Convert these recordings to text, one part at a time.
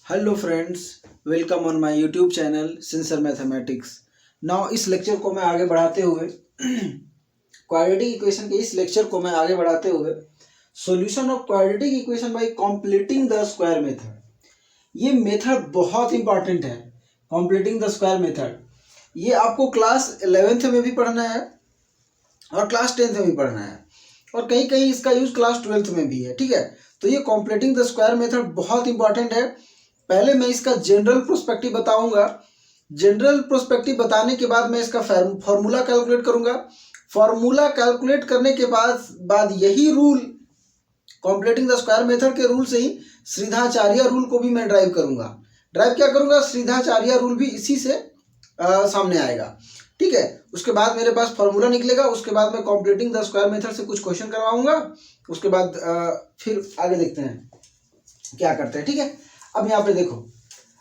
Hello friends, welcome on my YouTube channel sincere mathematics. Now इस lecture को मैं आगे बढ़ाते हुए क्वाड्रेटिक इक्वेशन के इस लेक्चर को मैं आगे बढ़ाते हुए solution of quadratic equation by completing the square method, ये मेथड बहुत इंपॉर्टेंट है। कंप्लीटिंग द स्क्वायर मेथड ये आपको क्लास 11th में भी पढ़ना है और क्लास 10th में भी पढ़ना है और कहीं कहीं इसका यूज क्लास 12th में भी है। ठीक है, तो ये कंप्लीटिंग द स्क्वायर मेथड बहुत इंपॉर्टेंट है। पहले मैं इसका जनरल प्रोस्पेक्टिव बताऊंगा। जनरल प्रोस्पेक्टिव बताने के बाद मैं इसका फॉर्मूला कैलकुलेट करूंगा। फॉर्मूला कैलकुलेट करने के बाद यही rule, completing the square method के रूल से ही श्रीधाचार्य रूल को भी मैं ड्राइव करूंगा। ड्राइव क्या करूंगा? श्रीधाचार्य रूल भी इसी से सामने आएगा। ठीक है, उसके बाद मेरे पास फॉर्मूला निकलेगा। उसके बाद मैं कंप्लीटिंग द स्क्वायर मेथड से कुछ क्वेश्चन करवाऊंगा। उसके बाद फिर आगे देखते हैं क्या करते हैं। ठीक है, अब यहाँ पे देखो,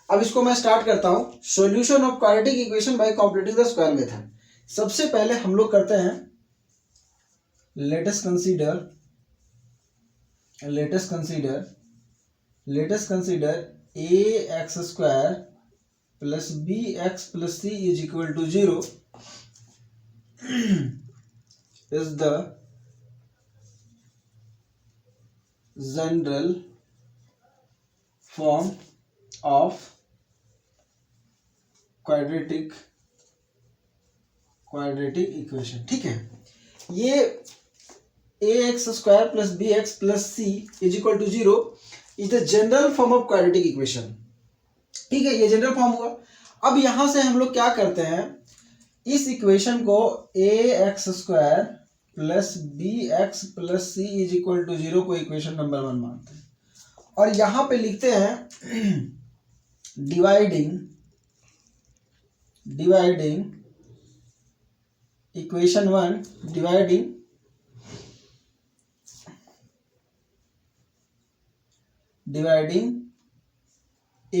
अब इसको मैं स्टार्ट करता हूँ। Solution of quadratic equation by completing the square method. सबसे पहले हम लोग करते हैं, let us consider ax square plus bx plus c is equal to 0 is the general form of quadratic equation. ठीक है, ये ax square plus bx plus c is equal to 0 is the general form of quadratic equation. ठीक है, ये general form हुआ। अब यहां से हम लोग क्या करते हैं, इस इक्वेशन को ax square plus bx plus c is equal to 0 को इक्वेशन नंबर 1 मानते हैं और यहां पे लिखते हैं dividing equation 1, dividing a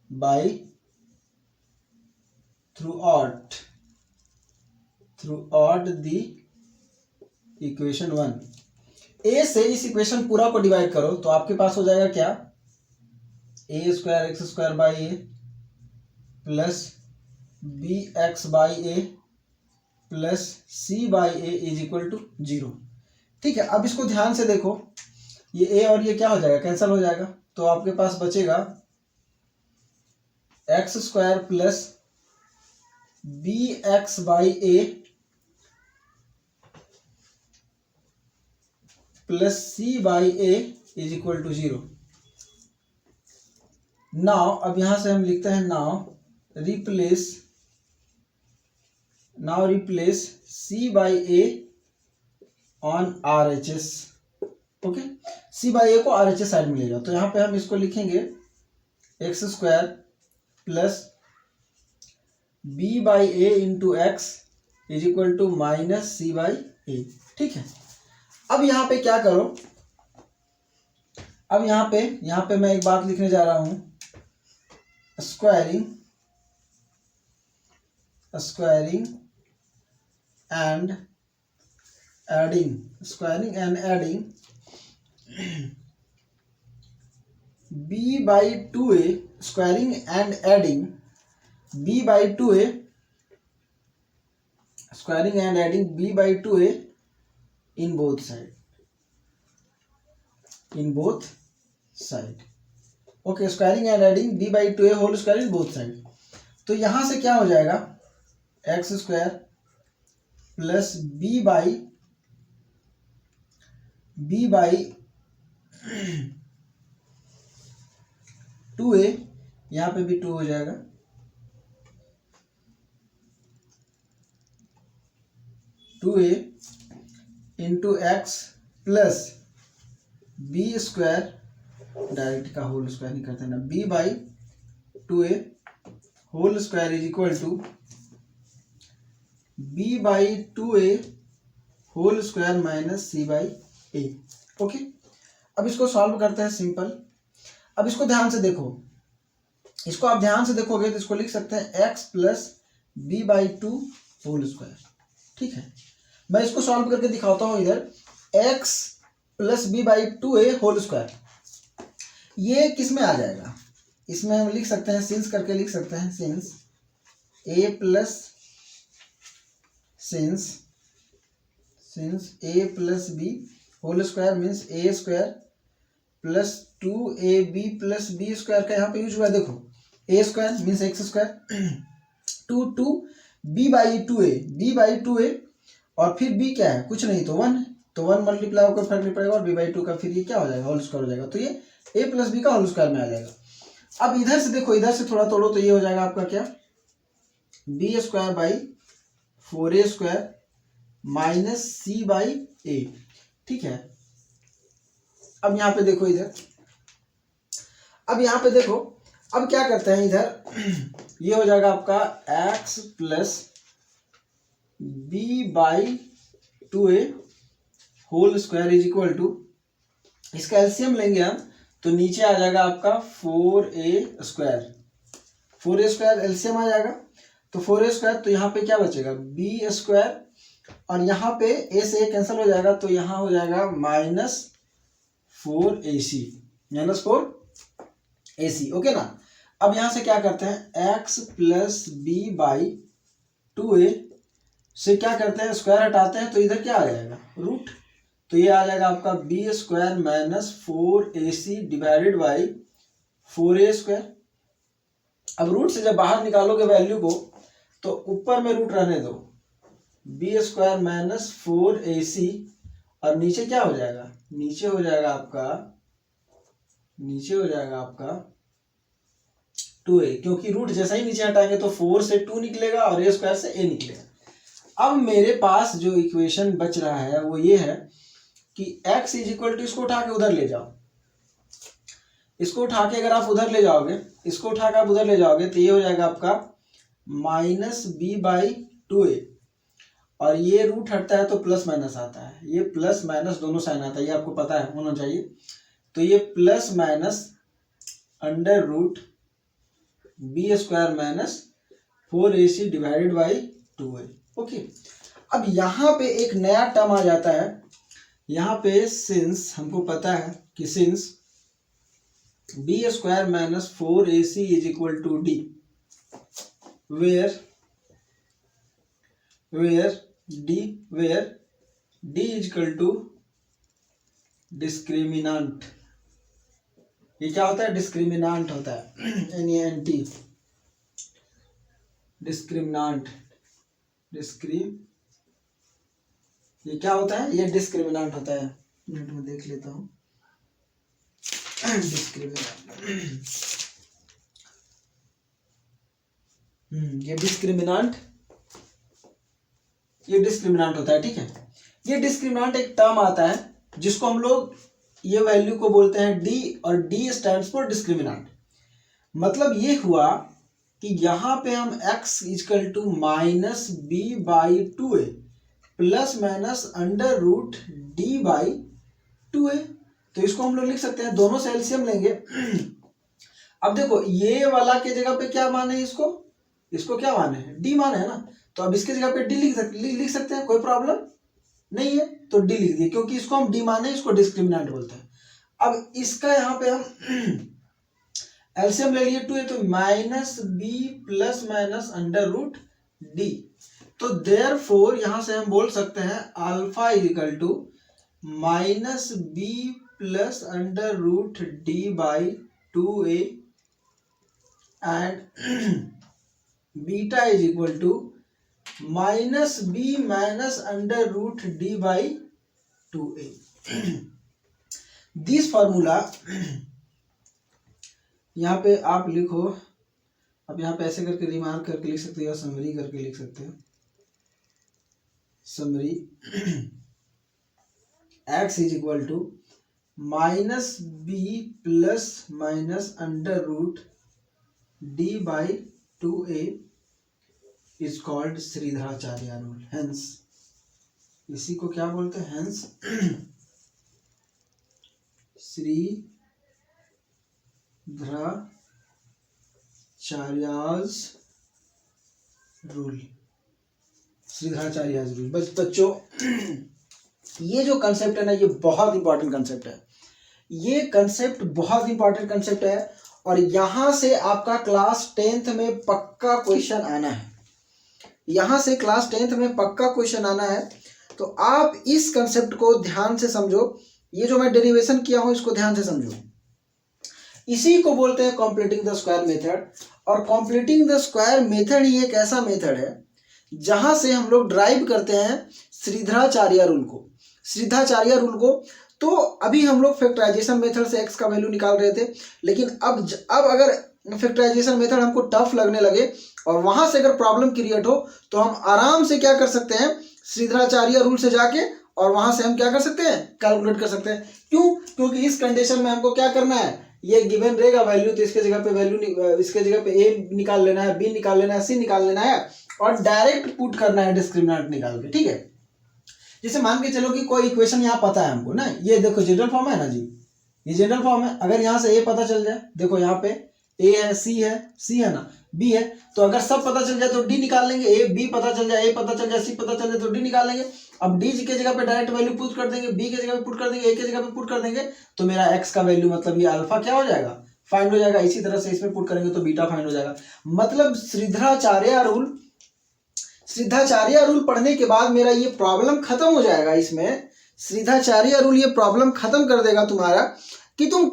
by throughout the equation 1। a से इस इक्वेशन पूरा को डिवाइड करो तो आपके पास हो जाएगा क्या, a square x square by a plus b x by a plus c by a is equal to 0। ठीक है, अब इसको ध्यान से देखो, ये a और ये क्या हो जाएगा, कैंसिल हो जाएगा। तो आपके पास बचेगा x square plus b x by a plus c by a is equal to 0। Now अब यहां से हम लिखते हैं, now replace c by a on R H S. Okay, c by a को आर एच एस साइड में ले जाओ। तो यहां पे हम इसको लिखेंगे x square plus b by a into x is equal to minus c by a. ठीक है, अब यहां पे क्या करो, अब यहां पे मैं एक बात लिखने जा रहा हूं, squaring and adding b by 2a, squaring and adding b by 2a, squaring and adding b by 2a in both side। Okay, squaring and adding b by 2a whole square in both side. तो यहां से क्या हो जाएगा, x square plus b by 2a, यहां पे भी 2 हो जाएगा, two a into x plus b square, direct का होल स्क्वायर नहीं करते ना, b by 2a whole square is equal to b by 2a whole square minus c by a। Okay, अब इसको सॉल्व करते हैं, सिंपल। अब इसको ध्यान से देखो, इसको आप ध्यान से देखोगे तो इसको लिख सकते हैं x plus b by 2 whole square. ठीक है, मैं इसको सॉल्व करके दिखाता हूं। इधर x plus b by 2a whole square, ये किस में आ जाएगा, इसमें हम लिख सकते हैं सिंस करके लिख सकते हैं, since a plus since a plus b whole square means a square plus 2ab plus b square का यहाँ पे यूज हुआ है। देखो a square means x square two b by two a और फिर बी क्या है, कुछ नहीं तो 1 है, तो 1 मल्टीप्लाई होकर फर्क नहीं पड़ेगा और बी बाई टू का फिर ये क्या हो जाएगा, होल स्क्वायर हो जाएगा, तो ये ए प्लस बी का होल स्क्वायर में आ जाएगा। अब इधर से देखो, इधर से थोड़ा तोड़ो तो ये हो जाएगा आपका क्या, b square by 4a square minus c by a. ठीक है, अब यहाँ पे देखो, इधर अब यहाँ पे देखो, अब क्या करते हैं इधर, ये हो जाएगा आपका x plus b by 2a whole square is equal to, इसका एलसीएम लेंगे हम तो नीचे आ जाएगा आपका 4a स्क्वायर एलसीएम आ जाएगा, तो 4a स्क्वायर, तो यहाँ पे क्या बचेगा बी स्क्वायर और यहाँ पे a से a कैंसिल हो जाएगा, तो यहाँ हो जाएगा माइनस 4ac ओके ना। अब यहाँ से क्या करते हैं, x plus b by 2a से क्या करते हैं, स्क्वायर हटाते हैं तो इधर क्या आ जाएगा, रूट, तो ये आ जाएगा आपका b square minus 4ac divided by 4a square. अब रूट से जब बाहर निकालोगे वैल्यू को तो ऊपर में रूट रहने दो, बी स्क्वायर माइनस 4ac और नीचे क्या हो जाएगा, नीचे हो जाएगा आपका 2a, क्योंकि रूट जैसा ही नीचे हटाएंगे तो 4 से 2 निकलेगा और a स्क्वायर से a निकलेगा। अब मेरे पास जो इक्वेशन बच रहा है वो ये है कि x इज इक्वल टू, इसको उठा के उधर ले जाओ, इसको उठा के अगर आप उधर ले जाओगे, इसको उठा के आप उधर ले जाओगे तो ये हो जाएगा आपका माइनस बी बाई 2a और ये रूट हटता है तो प्लस माइनस आता है, ये प्लस माइनस दोनों साइन आता है, ये आपको पता है होना चाहिए, तो ये plus minus under root b square minus 4ac divided by 2a okay. अब यहाँ पे एक नया टर्म आ जाता है, यहाँ पे सिंस हमको पता है कि since b square minus 4ac is equal to D, where d is equal to discriminant, ये क्या होता है, डिस्क्रिमिनांट होता है, NANT डिस्क्रिमिनांट, ये क्या होता है, ये डिस्क्रिमिनांट होता है, मिनट में देख लेता हूँ, ये डिस्क्रिमिनांट होता है। ठीक है, ये डिस्क्रिमिनांट एक टर्म आता है जिसको हम लोग ये वैल्यू को बोलते हैं d और d स्टैंड्स फॉर डिस्क्रिमिनांट। मतलब ये हुआ कि यहाँ पे हम x equal to minus b by 2a plus minus under root d by 2a, तो इसको हम लोग लिख सकते हैं, दोनों से एलसीएम लेंगे। अब देखो ये वाला के जगह पे क्या माने, इसको क्या माने है, डी माने है ना, तो अब इसके जगह पे डी लिख सकते हैं, कोई प्रॉब्लम नहीं है, तो डी लिख दिए क्योंकि इसको हम डी माने, इसको डिस्क्रिमिनेंट बोलते हैं। अब इसका यहाँ पे हम एलसीएम ले लिए 2a, तो minus b plus minus under root d, तो देयरफॉर यहां से हम बोल सकते हैं alpha is equal to minus b plus under root d by 2a and beta is equal to minus b minus under root d by 2a। This formula यहाँ पे आप लिखो, अब यहाँ पे ऐसे करके रिमार्क करके लिख सकते हो या समरी करके लिख सकते हो, summary x is equal to minus b plus minus under root d by 2a is called Sridharacharya rule, hence इसी को क्या बोलते हैं, hence Sridharacharya's rule, Sridharacharya's rule. बस बच्चों ये जो कंसेप्ट है ना, ये बहुत इंपॉर्टेंट कंसेप्ट है, ये कंसेप्ट बहुत इंपॉर्टेंट कंसेप्ट है और यहां से आपका क्लास 10th में पक्का क्वेश्चन आना है, यहां से क्लास 10th में पक्का क्वेश्चन आना है। तो आप इस कंसेप्ट को ध्यान से समझो, ये जो मैं डेरिवेशन किया हूं इसको ध्यान से समझो। इसी को बोलते हैं कंप्लीटिंग द स्क्वायर मेथड। और कंप्लीटिंग द स्क्वायर मेथड ही एक ऐसा मेथड है जहां से हम लोग ड्राइव करते हैं श्रीधराचार्य रूल को, श्रीधराचार्य रूल को। तो अभी हम लोग फैक्टराइजेशन मेथड से एक्स का वैल्यू निकाल रहे थे, लेकिन अब अगर फैक्टराइजेशन मेथड हमको टफ लगने लगे और वहां से अगर प्रॉब्लम क्रिएट हो तो हम आराम से क्या कर सकते हैं, श्रीधराचार्य रूल से जाके और वहां से हम क्या कर सकते हैं, कैलकुलेट कर सकते हैं। क्यों? क्योंकि इस कंडीशन में हमको क्या करना है, ये गिवन रहेगा वैल्यू, तो इसके जगह पे वैल्यू, इसके जगह पे ए निकाल लेना है, बी निकाल लेना है, सी निकाल लेना है और डायरेक्ट पुट करना है डिस्क्रिमिनेंट निकाल के। ठीक है, जैसे मान के चलो कि कोई इक्वेशन यहाँ पता है हमको ना, ये देखो जनरल फॉर्म है ना जी, ये जनरल फॉर्म है। अगर यहाँ से ए पता चल जाए, देखो यहाँ पे ए है, सी है ना, बी है, तो अगर सब पता चल जाए तो डी निकाल लेंगे, ए बी पता चल जाए, ए पता चल जाए, सी पता चल जाए तो डी निकाल लेंगे। अब डी के जगह पे डायरेक्ट वैल्यू पुट कर देंगे, बी के जगह पे पुट कर देंगे, ए के जगह पे पुट कर देंगे, तो मेरा एक्स का वैल्यू मतलब ये अल्फा क्या हो जाएगा, फाइंड हो जाएगा। इसी तरह से इसमें पुट करेंगे तो बीटा फाइंड हो जाएगा। मतलब श्रीधराचार्य रूल पढ़ने के बाद मेरा ये प्रॉब्लम खत्म हो जाएगा। इसमें श्रीधराचार्य रूल ये प्रॉब्लम खत्म कर देगा तुम्हारा कि तुम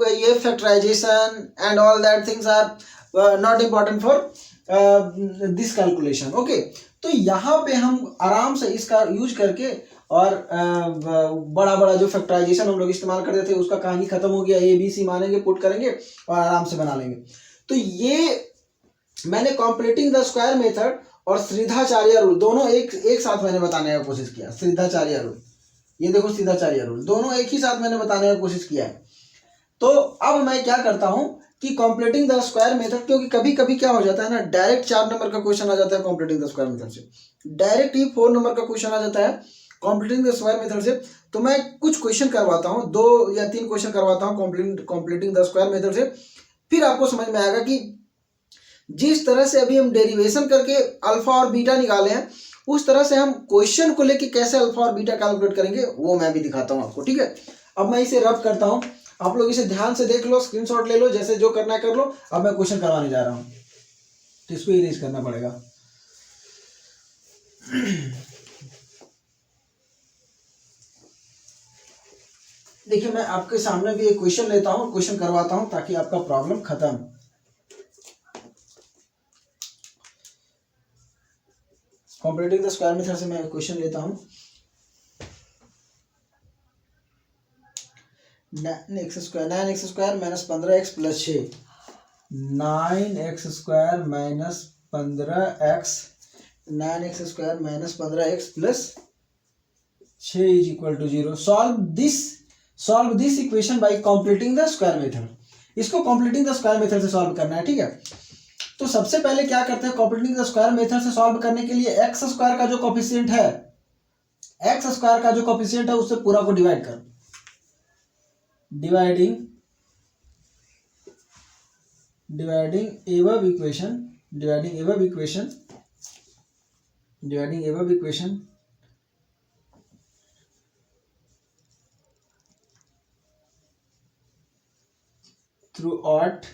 ये factorisation and all that things are not important for this calculation. Okay, तो यहाँ पे हम आराम से इसका यूज करके और बड़ा बड़ा जो फैक्टराइजेशन हम लोग इस्तेमाल करते थे उसका कहानी खत्म हो गया। ए बी सी मानेंगे, पुट करेंगे और आराम से बना लेंगे। तो ये मैंने कंप्लीटिंग द स्क्वायर मेथड और श्रीधराचार्य रूल दोनों एक साथ मैंने बताने का कोशिश किया। श्रीधराचार्य रूल, ये देखो श्रीधराचार्य रूल, दोनों एक ही साथ मैंने बताने का कोशिश किया है। तो अब मैं क्या करता हूं कि कंप्लीटिंग द स्क्वायर मेथड, क्योंकि कभी कभी क्या हो जाता है ना, डायरेक्ट 4 नंबर का क्वेश्चन आ जाता है कंप्लीटिंग द स्क्वायर मेथड से, डायरेक्ट ही 4 नंबर का क्वेश्चन आ जाता है कंप्लीटिंग द स्क्वायर मेथड से। तो मैं कुछ क्वेश्चन करवाता हूं, 2 या 3 क्वेश्चन करवाता हूं कंप्लीटिंग द स्क्वायर मेथड से, फिर आपको समझ में आएगा कि जिस तरह से अभी हम डेरिवेशन करके अल्फा और बीटा निकाले हैं, उस तरह से हम क्वेश्चन को लेके कैसे अल्फा और बीटा कैलकुलेट करेंगे वो मैं भी दिखाता हूं आपको। ठीक है, अब मैं इसे रब करता हूं, आप लोग इसे ध्यान से देख लो, स्क्रीनशॉट ले लो, जैसे जो करना है कर लो। अब मैं क्वेश्चन करवाने जा रहा हूं, तो इसको इरेज करना पड़ेगा। देखिए, मैं आपके सामने भी एक क्वेश्चन लेता हूं, क्वेश्चन करवाता हूं ताकि आपका प्रॉब्लम खत्म। कंप्लीटिंग द स्क्वायर मेथड से मैं क्वेश्चन लेता हूं। 9x square minus 15x plus 6, 9x square minus 15x, 9x square minus 15x plus 6 is equal to 0। Solve this equation by completing the square method. इसको completing the square method से solve करना है। ठीक है, तो सबसे पहले क्या करते हैं, कंप्लीटिंग द स्क्वायर मेथड से सॉल्व करने के लिए एक्स स्क्वायर का जो कोफिशिएंट है, एक्स स्क्वायर का जो कोफिशिएंट है उससे पूरा को डिवाइड कर, dividing above equation throughout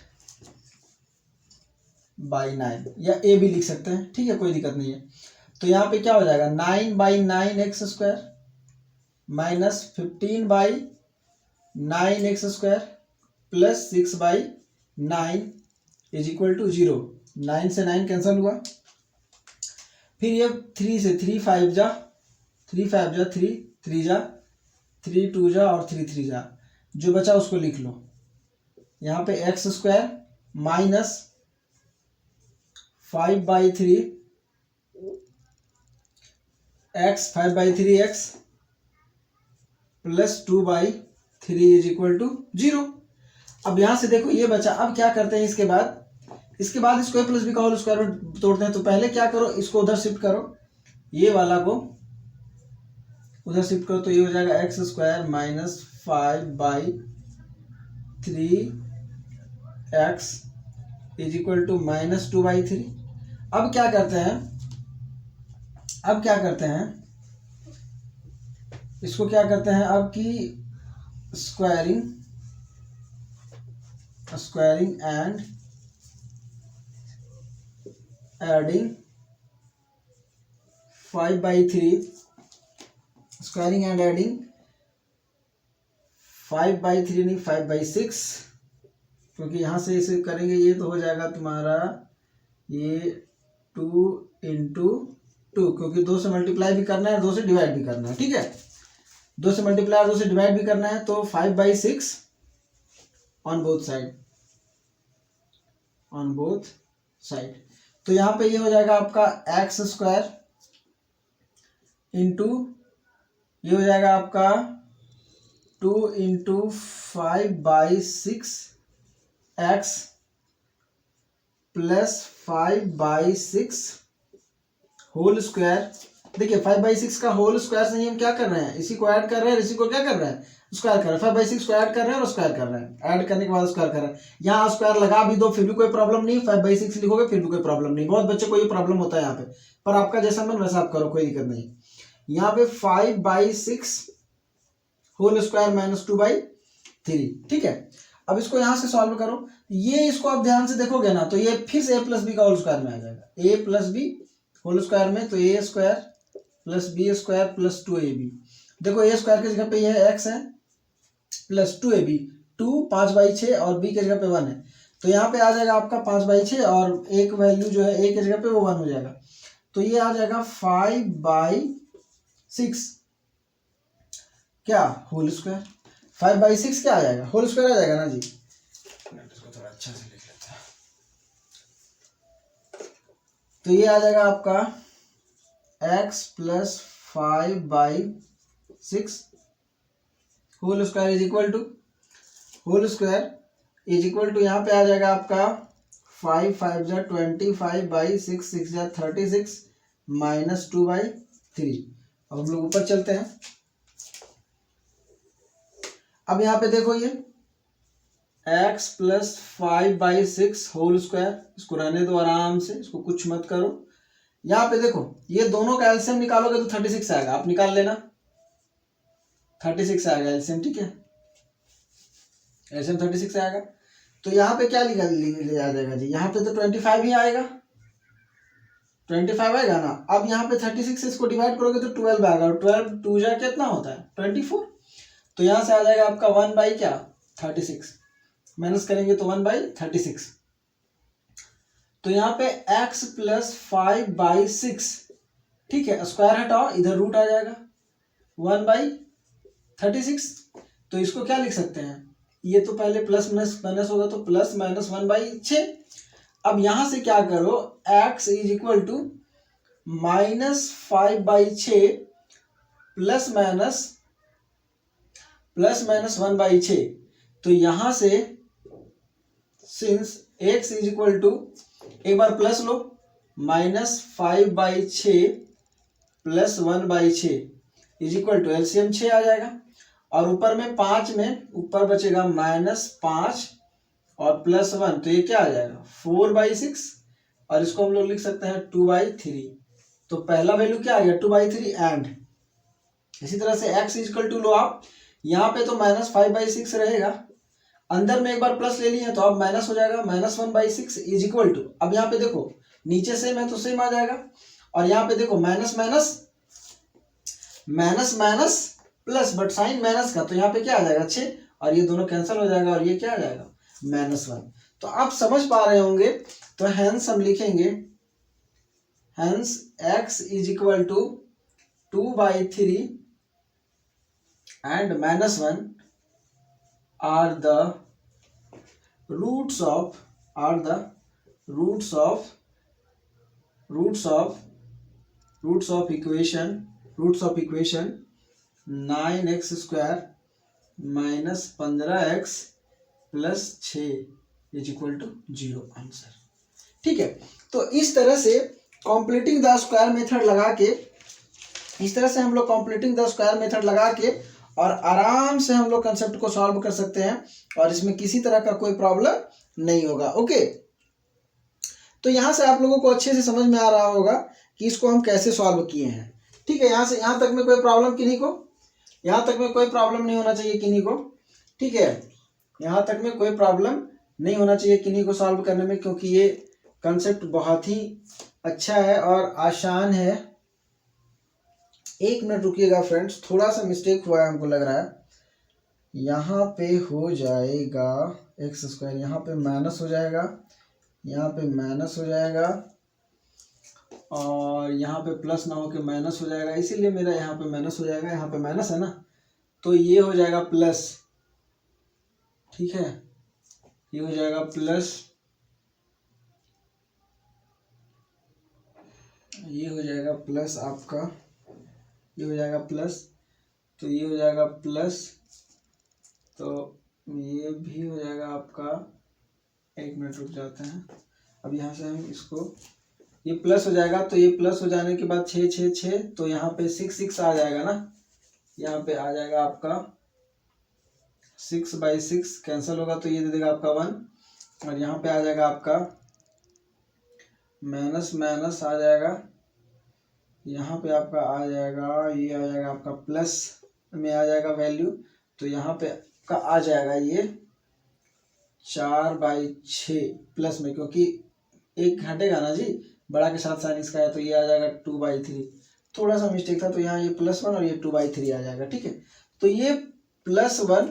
by 9, या ए भी लिख सकते हैं। ठीक है, कोई दिक्कत नहीं है। तो यहाँ पे क्या हो जाएगा, 9/9x square minus 15/9x square plus 6/9 is equal to 0। 9 से 9 कैंसिल हुआ, फिर ये 3 से 3 5 जा, 3 5 जा 3, 3 जा 3 2 जा और 3 3 जा, जो बचा उसको लिख लो। यहाँ पे x square minus 5/3 x 5/3x plus 2/3 is equal to 0। अब यहां से देखो ये बचा। अब क्या करते हैं, इसके बाद इसको a प्लस बी का होल स्क्वायर में तोड़ते हैं। तो पहले क्या करो, इसको उधर शिफ्ट करो, ये वाला को उधर शिफ्ट करो, तो ये हो जाएगा x square minus 5/3x is equal to minus 2/3। अब क्या करते हैं, इसको क्या करते हैं अब कि squaring and adding 5/3, squaring and adding 5/3 नहीं 5/6, क्योंकि यहाँ से इसे करेंगे ये तो हो जाएगा तुम्हारा ये 2 इंटू 2, क्योंकि 2 से मल्टीप्लाई भी करना है, 2 से डिवाइड भी करना है, ठीक है। 2 से मल्टीप्लाई और 2 से डिवाइड भी करना है, तो 5/6 ऑन बोथ साइड। तो यहाँ पे ये हो जाएगा आपका एक्स स्क्वायर इंटू ये हो जाएगा आपका 2 into 5/6 x plus 5/6 whole square. देखिए 5/6 का होल स्क्वायर से हम क्या कर रहे हैं, इसी को ऐड कर रहे हैं, इसी को क्या कर रहे हैं, स्क्वायर कर रहे हैं। 5/6 को ऐड कर रहे हैं और स्क्वायर कर रहे हैं, ऐड करने के बाद स्क्वायर कर रहे हैं। यहाँ स्क्वायर लगा भी दो फिर भी कोई प्रॉब्लम नहीं, 5/6 लिखोगे फिर भी कोई प्रॉब्लम नहीं। बहुत बच्चों को ये प्रॉब्लम होता है यहाँ पे, पर आपका जैसा मन वैसा आप करो, कोई दिक्कत नहीं। यहाँ पे 5/6 होल स्क्वायर माइनस 2/3, ठीक है। अब इसको यहाँ से सॉल्व करो, ये इसको आप ध्यान से देखोगे ना तो ये फिर से a प्लस बी का होल स्क्वायर में आ जाएगा, a plus b whole square में, तो a square plus b square plus 2ab। देखो a स्क्वायर की जगह पे ये x है प्लस 2ab, 2 5/6 और b की जगह पे 1 है, तो यहाँ पे आ जाएगा आपका 5/6 और एक वैल्यू जो है a की जगह पे वो 1 हो जाएगा, तो ये आ जाएगा 5/6 क्या होल स्क्वायर। 5/6 क्या आ जाएगा, होल स्क्वायर आ जाएगा ना जी। इसको थोड़ा अच्छा से लिख लेते हैं, तो ये आ जाएगा आपका x plus 5/6 whole square is equal to यहाँ पे आ जाएगा आपका 5 5 जा 25/6 6 जा 36 माइनस 2/3। अब हम लोग ऊपर चलते हैं। अब यहाँ पे देखो ये x प्लस 5/6 होल स्क्वायर, इसको रहने दो आराम से, इसको कुछ मत करो। यहाँ पे देखो ये दोनों का एलसीएम निकालोगे तो 36 आएगा, आप निकाल लेना, 36 आएगा एलसीएम, ठीक है, एलसीएम 36 आएगा। तो यहाँ पे क्या लिखा ले आ जाएगा जी, यहाँ पे तो 25 ही आएगा, 25 आएगा ना। अब यहाँ पे 36 से इसको डिवाइड करोगे तो 12 आएगा, और 12 2 जा कितना होता है 24, तो यहाँ से आ जाएगा आपका 1/36, माइनस करेंगे तो 1/36। तो यहाँ पे x प्लस 5/6, ठीक है, स्क्वायर हटाओ, इधर रूट आ जाएगा 1/36, तो इसको क्या लिख सकते हैं, ये तो पहले प्लस माइनस होगा तो प्लस माइनस 1/6। अब यहां से क्या करो, x is equal to minus 5/6 plus minus 1/6, तो यहां से since x is equal to, एक बार प्लस लो, minus 5/6 plus 1/6 is equal to LCM 6 आ जाएगा, और ऊपर में 5 में ऊपर बचेगा -5 और प्लस 1, तो ये क्या आ जाएगा 4/6, और इसको हम लोग लिख सकते हैं 2/3। तो पहला वैल्यू क्या आ गया 2/3 एंड इसी तरह से x is equal to low आप, यहाँ पे तो -5/6 रहेगा, अंदर में एक बार प्लस ले लिए तो अब माइनस हो जाएगा, -1/6 इज इक्वल टू, अब यहाँ पे देखो नीचे सेम है तो सेम आ जाएगा, और यहाँ पे देखो minus minus plus, but sign minus का, तो यहाँ पे क्या आ जाएगा 6, और ये दोनों कैंसिल हो जाएगा, और ये क्या आ जाएगा -1। तो आप समझ पा रहे होंगे, तो हेंस हम लिखेंगे, hence x is equal to 2/3 and -1 are the roots of equation 9x square minus 15x plus 6 is equal to 0 answer. ठीक है, तो इस तरह से कॉम्प्लीटिंग द स्क्वायर मेथड लगा के, इस तरह से हम लोग कॉम्प्लीटिंग द स्क्वायर मेथड लगा के और आराम से हम लोग कंसेप्ट को सॉल्व कर सकते हैं, और इसमें किसी तरह का कोई प्रॉब्लम नहीं होगा। ओके, तो यहां से आप लोगों को अच्छे से समझ में आ रहा होगा कि इसको हम कैसे सॉल्व किए हैं। ठीक है, यहां से यहां तक में कोई प्रॉब्लम किन्हीं को, यहां तक में कोई प्रॉब्लम नहीं होना चाहिए किन्हीं को। ठीक है, यहाँ तक में कोई प्रॉब्लम नहीं होना चाहिए किन्हीं को सॉल्व करने में, क्योंकि ये कंसेप्ट बहुत ही अच्छा है और आसान है। एक मिनट रुकिएगा फ्रेंड्स, थोड़ा सा मिस्टेक हुआ है हमको लग रहा है। यहाँ पे हो जाएगा एक्स स्क्वायर, यहाँ पे माइनस हो जाएगा, यहाँ पे माइनस हो जाएगा और यहाँ पे प्लस ना हो के माइनस हो जाएगा, इसीलिए मेरा यहाँ पे माइनस हो जाएगा। यहाँ पे माइनस है ना, तो ये हो जाएगा प्लस, ठीक है, ये हो जाएगा प्लस, ये हो जाएगा प्लस आपका, ये हो जाएगा प्लस, तो ये हो जाएगा प्लस, तो ये भी हो जाएगा आपका। एक मिनट रुक जाते हैं, अब यहाँ से हम इसको, ये प्लस हो जाएगा, तो ये प्लस हो जाने के बाद 6 6 6, तो यहाँ पे 6 6 आ जाएगा ना, यहाँ पे आ जाएगा आपका 6/6 कैंसिल होगा, तो ये दे देगा आपका 1, और यहाँ पे आ जाएगा आपका माइनस माइनस आ जाएगा, यहाँ पे आपका आ जाएगा, ये आ जाएगा आपका प्लस में आ जाएगा वैल्यू, तो यहाँ पे का आ जाएगा ये 4/6 प्लस में, क्योंकि एक घटेगा ना जी, बड़ा के साथ साइन इसका है, तो ये आ जाएगा 2/3, थोड़ा सा मिस्टेक था, तो यहाँ ये +1 और ये 2/3 आ जाएगा, ठीक है। तो ये +1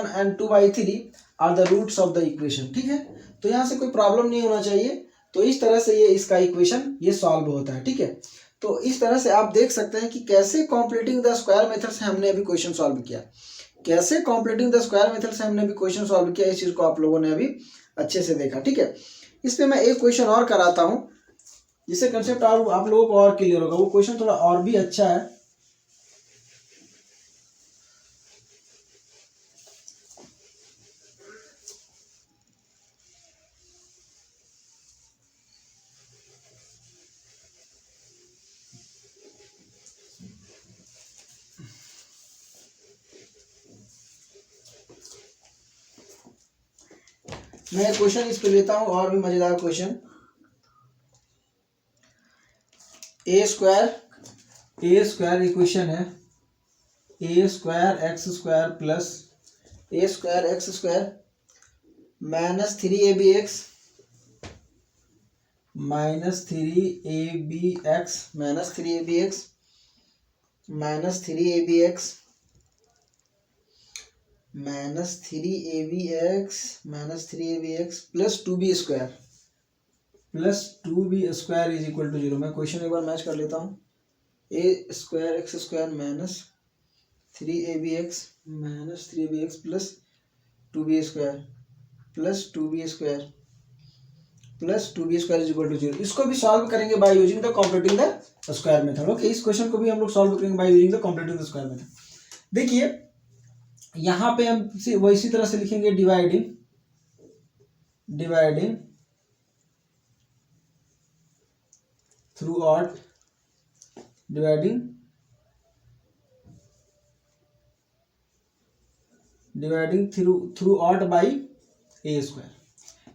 and 2/3 are the roots of the equation, ठीक है। तो यहाँ से कोई प्रॉब्लम नहीं होना चाहिए, तो इस तरह से ये इसका इक्वेशन ये सॉल्व होता है, ठीक है। तो इस तरह से आप देख सकते हैं कि कैसे कॉम्प्लीटिंग द स्क्वायर मेथड से हमने अभी क्वेश्चन सॉल्व किया, कैसे कॉम्प्लीटिंग द स्क्वायर मेथड से हमने अभी क्वेश्चन सॉल्व किया, इस चीज को आप लोगों ने अभी अच्छे से देखा, ठीक है। इस पे मैं एक क्वेश्चन और कराता हूँ, जिससे कंसेप्ट आप लोगों को और क्लियर होगा। वो क्वेश्चन थोड़ा और भी अच्छा है। मैं क्वेश्चन इस पे लेता हूँ और भी मजेदार क्वेश्चन। ए स्क्वायर इक्वेशन है, a square x square plus a square x square minus 3ab minus 3abx minus 3abx minus 3abx minus 3abx minus 3abx plus 2b square is equal to 0। मैं question एक बार match कर लेता हूँ। A square x square minus 3abx minus 3abx plus 2b square plus 2b square plus 2b square is equal to 0। इसको भी solve करेंगे by using the completing the square method. Okay, इस question को भी हम लोग सॉल्व करेंगे by using the completing the square method. देखिए यहाँ पे हम इसी तरह से लिखेंगे dividing throughout, dividing throughout by a square,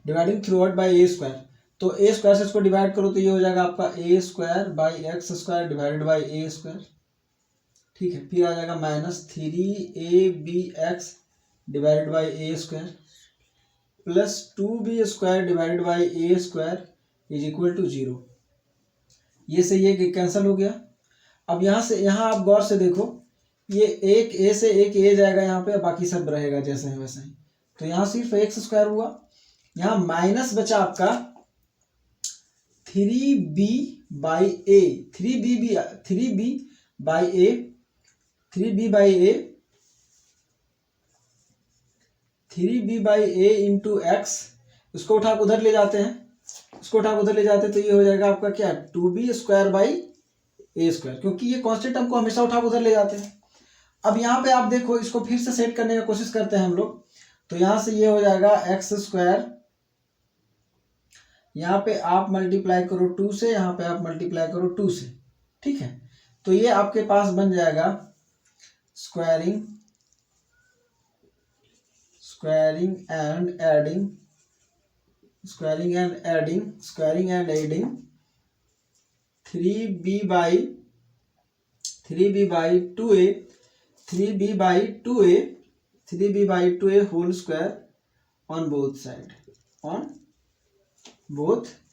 dividing throughout by a square. तो ए स्क्वायर से इसको डिवाइड करो तो ये हो जाएगा आपका a square by x square divided by a square, ठीक है। फिर आ जाएगा minus 3abx divided by a square plus 2b square divided by a square is equal to 0। ये से ये कैंसिल हो गया। अब यहाँ से यहाँ आप गौर से देखो, ये एक ए से एक ए जाएगा यहाँ पे, बाकी सब रहेगा जैसे है वैसे ही। तो यहाँ सिर्फ एक्स स्क्वायर हुआ, यहाँ माइनस बचा आपका 3b by A, 3b by a into x. इसको उठा के उधर ले जाते हैं, तो ये हो जाएगा आपका क्या, 2b square by a square, क्योंकि ये कांस्टेंट हमको हमेशा उठा के उधर ले जाते हैं। अब यहाँ पे आप देखो, इसको फिर से सेट करने की कोशिश करते हैं हम लोग। तो यहाँ से ये हो जाएगा एक्स स्क्वायर, यहाँ पे आप मल्टीप्लाई करो 2 से, यहाँ पे आप मल्टीप्लाई करो 2 से, ठीक है। तो ये आपके पास बन जाएगा squaring and adding 3b by 2a 3b/2a whole square on both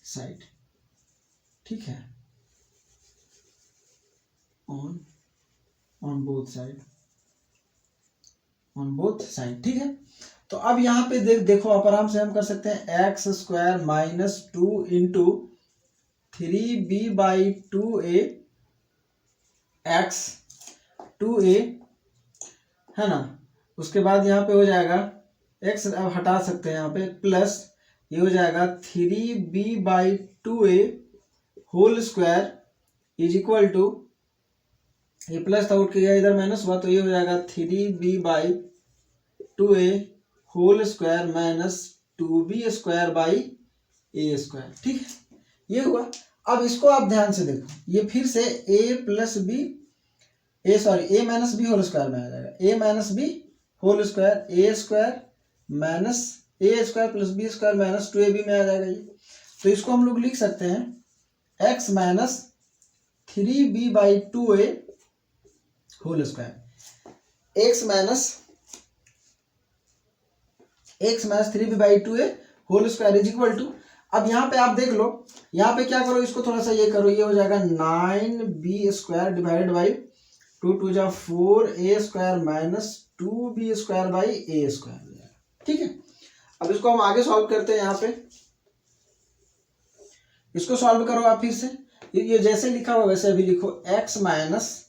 side, ठीक है, ऑन बोथ साइड, ठीक है। तो अब यहाँ पे देखो आप आराम से हम कर सकते हैं x square minus 2 into 3b/2a x 2a, है ना। उसके बाद यहाँ पे हो जाएगा x अब हटा सकते हैं यहाँ पे, प्लस ये हो जाएगा 3b/2a whole square is equal to, ये प्लस था उठ के गया इधर माइनस हुआ, तो ये हो जाएगा 3b/2a whole square minus 2b²/a², ठीक है, ये हुआ। अब इसको आप ध्यान से देखो, ये फिर से a minus b whole square में आ जाएगा, a minus b whole square a² minus a² plus b² minus 2ab में आ जाएगा ये। तो इसको हम लोग लिख सकते हैं x minus 3b/2a whole square, x minus 3b/2a whole square is equal टू, अब यहाँ पे आप देख लो, यहाँ पे क्या करो, इसको थोड़ा सा ये करो, ये हो जाएगा 9b² डिवाइडेड बाई 2 2 जा 4a² माइनस 2b²/a², ठीक है। अब इसको हम आगे सॉल्व करते हैं, यहाँ पे इसको सॉल्व करो आप फिर से, ये जैसे लिखा हुआ वैसे अभी लिखो, x minus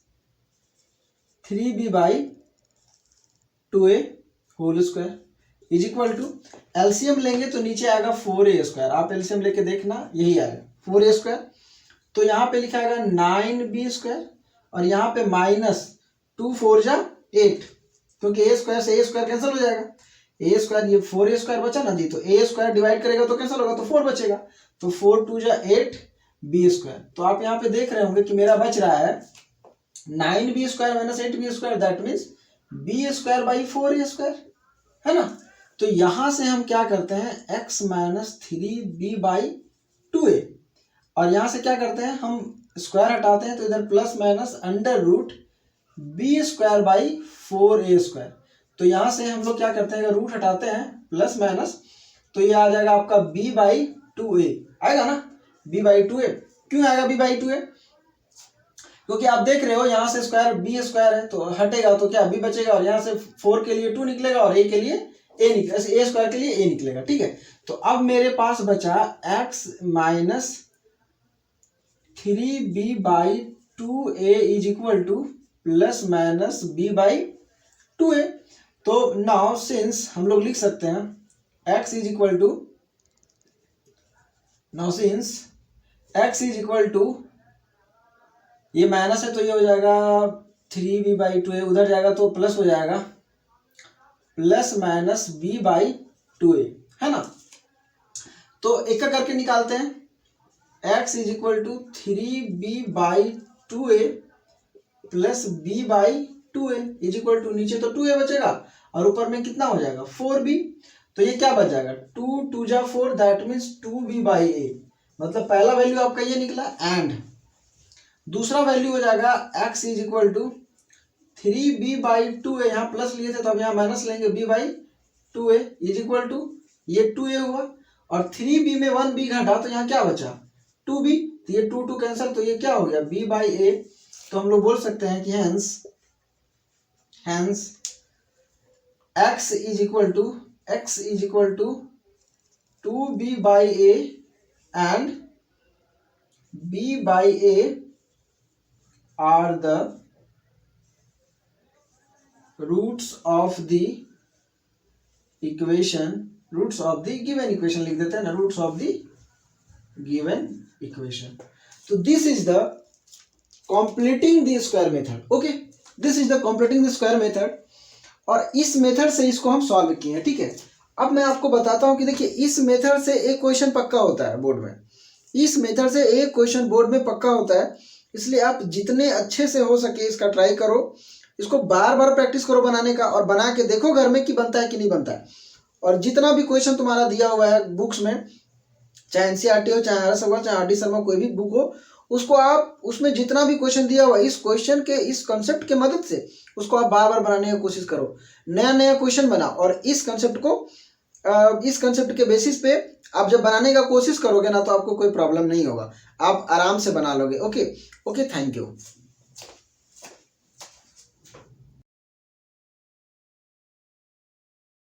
3b/2a whole square is equal to, LCM लेंगे तो नीचे आएगा 4a², आप एलसीएम लेके देखना यही आएगा 4a², तो यहाँ पे लिखा आएगा 9b² और यहाँ पे माइनस 2 4 जा 8, क्योंकि a² से a² कैंसिल हो जाएगा, a², ये 4a² बचा ना जी, तो a² डिवाइड करेगा तो कैंसिल होगा, तो 4 बचेगा, तो 4 2 जा 8 b²। तो आप यहाँ पे देख रहे होंगे कि मेरा बच रहा है 9b² minus 8b², that means b²/4a², है ना। तो यहां से हम क्या करते हैं, x माइनस 3b/2a, और यहां से क्या करते हैं, हम स्क्वायर हटाते हैं तो इधर plus minus under root b²/4a², तो यहां से हम लोग क्या करते हैं, अगर रूट हटाते हैं प्लस माइनस, तो ये आ जाएगा आपका b/2a, आएगा ना, b/2a। क्यों आएगा b/2a, क्योंकि आप देख रहे हो यहाँ से स्क्वायर b² है, तो हटेगा तो क्या b बचेगा, और यहाँ से 4 के लिए 2 निकलेगा और a के लिए a निकलेगा, a² के लिए a निकलेगा, ठीक है। तो अब मेरे पास बचा x minus 3b/2a is equal two plus minus b/2a। तो नाउ सिंस हम लोग लिख सकते हैं x is equal to, now since x is equal to, ये माइनस है तो ये हो जाएगा 3b/2a, उधर जाएगा तो प्लस हो जाएगा प्लस माइनस b/2a, है ना। तो एक का करके निकालते हैं, x is equal to 3b/2a plus b/2a is equal to, नीचे तो 2a बचेगा और ऊपर में कितना हो जाएगा 4b, तो ये क्या बच जाएगा 2 2 जा 4, दैट मीन्स 2b/a, मतलब पहला वैल्यू आपका ये निकला, एंड दूसरा वैल्यू हो जाएगा x is equal to 3b/2a, यहाँ प्लस लिए थे तो अब यहाँ माइनस लेंगे, b/2a इज इक्वल टू, ये 2a हुआ और 3b में 1b घटा तो यहाँ क्या बचा 2b, तो ये 2 2 कैंसिल, तो ये क्या हो गया b/a। तो हम लोग बोल सकते हैं कि hence x is equal to 2b/a and b/a are the roots of the equation, roots of the given equation लिख देते हैं ना, roots of the given equation। तो this is the completing the square method, okay, this is the completing the square method, और इस method से इसको हम सॉल्व किए हैं, ठीक है। अब मैं आपको बताता हूं कि देखिए इस मेथड से एक क्वेश्चन पक्का होता है बोर्ड में, इस मेथड से एक क्वेश्चन बोर्ड में पक्का होता है, इसलिए आप जितने अच्छे से हो सके इसका ट्राई करो, इसको बार बार प्रैक्टिस करो बनाने का, और बना के देखो घर में कि बनता है कि नहीं बनता है। और जितना भी क्वेश्चन तुम्हारा दिया हुआ है बुक्स में, चाहे एनसीईआरटी हो, चाहे आर एस अग्रवाल, चाहे आर डी शर्मा, कोई भी बुक हो, उसको आप उसमें जितना भी क्वेश्चन दिया हुआ इस क्वेश्चन के इस कंसेप्ट के मदद से उसको आप बार बार बनाने की कोशिश करो, नया नया क्वेश्चन बना, और इस कंसेप्ट के बेसिस पे आप जब बनाने का कोशिश करोगे ना तो आपको कोई प्रॉब्लम नहीं होगा, आप आराम से बना लोगे। Okay, thank you.